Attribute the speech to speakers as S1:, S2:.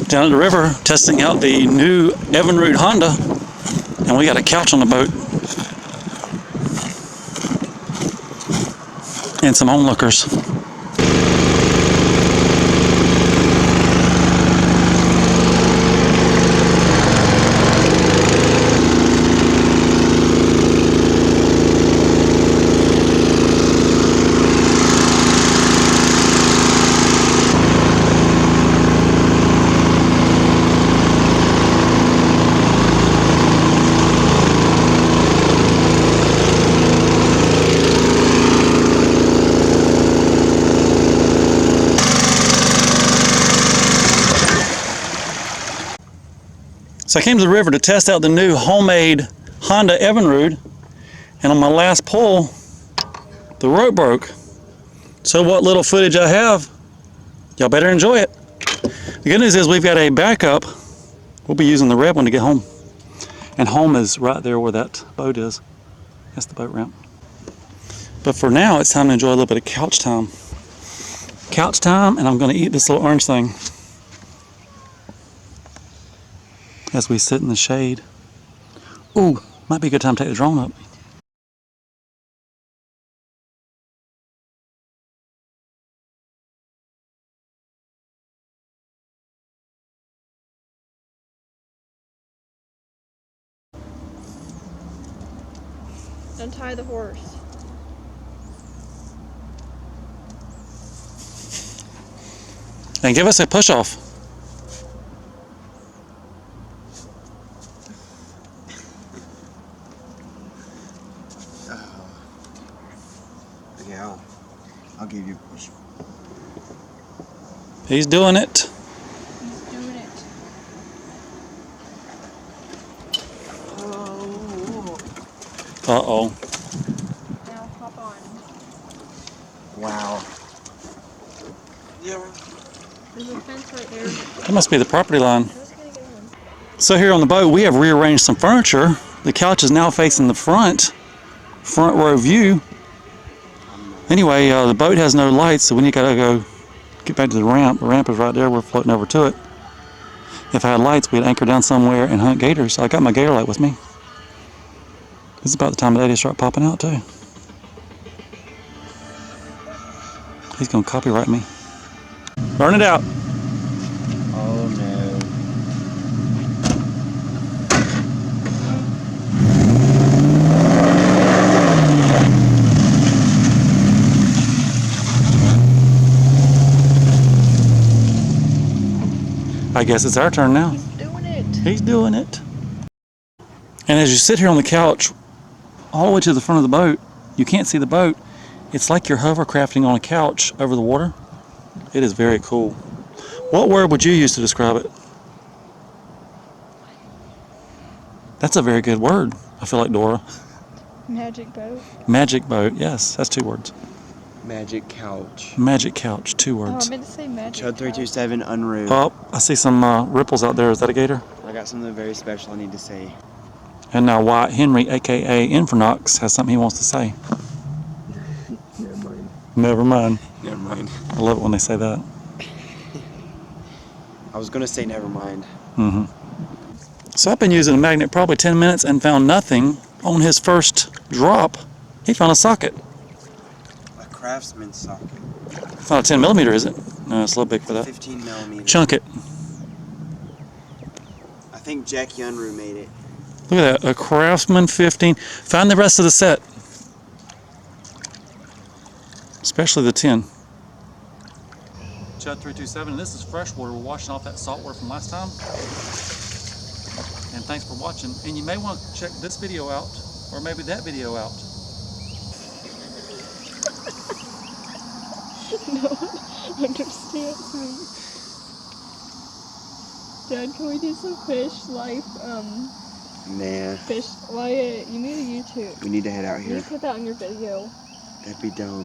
S1: Down at the river, testing out the new Evenrude Honda, and we got a couch on the boat and some onlookers. So I came to the river to test out the new homemade Honda Evenrude, and on my last pull, the rope broke. So what little footage I have, y'all better enjoy it. The good news is we've got a backup. We'll be using the red one to get home. And home is right there where that boat is. That's the boat ramp. But for now, it's time to enjoy a little bit of couch time. Couch time, and I'm gonna eat this little orange thing as we sit in the shade. Ooh, might be a good time to take the drone up.
S2: Untie the horse.
S1: And give us a push off.
S3: Yeah, I'll give you a push.
S1: He's doing it.
S2: He's doing it. Oh.
S1: Uh-oh.
S2: Now hop on.
S3: Wow.
S2: There's a fence right there.
S1: That must be the property line.
S2: Who's gonna get on?
S1: So here on the boat, we have rearranged some furniture. The couch is now facing the front row view. Anyway, the boat has no lights, so we gotta go get back to the ramp. The ramp is right there. We're floating over to it. If I had lights, we'd anchor down somewhere and hunt gators. So I got my gator light with me. This is about the time of day they start popping out too. He's gonna copyright me. Burn it out.
S3: Oh no.
S1: I guess it's our turn now.
S2: He's doing it.
S1: He's doing it. And as you sit here on the couch, all the way to the front of the boat, you can't see the boat. It's like you're hovercrafting on a couch over the water. It is very cool. What word would you use to describe it? That's a very good word. I feel like Dora.
S2: Magic boat.
S1: Magic boat. Yes, that's 2 words.
S3: Magic couch.
S1: Magic couch, 2
S2: Oh, I
S1: words.
S2: meant to say magic.
S3: Chud 327 Unrude.
S1: Oh, I see some ripples out there. Is that a gator?
S3: I got something very special I need to say.
S1: And now Wyatt Henry, aka Infernox, has something he wants to say. Never mind.
S3: Never mind.
S1: I love it when they say that.
S3: I was gonna say never mind.
S1: Mm-hmm. So I've been using a magnet probably 10 minutes and found nothing. On his first drop, he found a socket.
S3: A Craftsman socket.
S1: It's not a 10 millimeter, is it? No, it's a little big for that.
S3: 15 millimeter.
S1: Chunk it.
S3: I think Jackie Unruh made it.
S1: Look at that, a Craftsman 15. Find the rest of the set. Especially the 10. Chud 327, and this is freshwater. We're washing off that salt water from last time. And thanks for watching. And you may want to check this video out, or maybe that video out.
S2: No one understands me. Dad, can we do some fish life?
S3: Nah.
S2: Fish. Wyatt, you need a YouTube.
S3: We need to head out
S2: You
S3: here.
S2: need to put that on your video.
S3: That'd be dumb.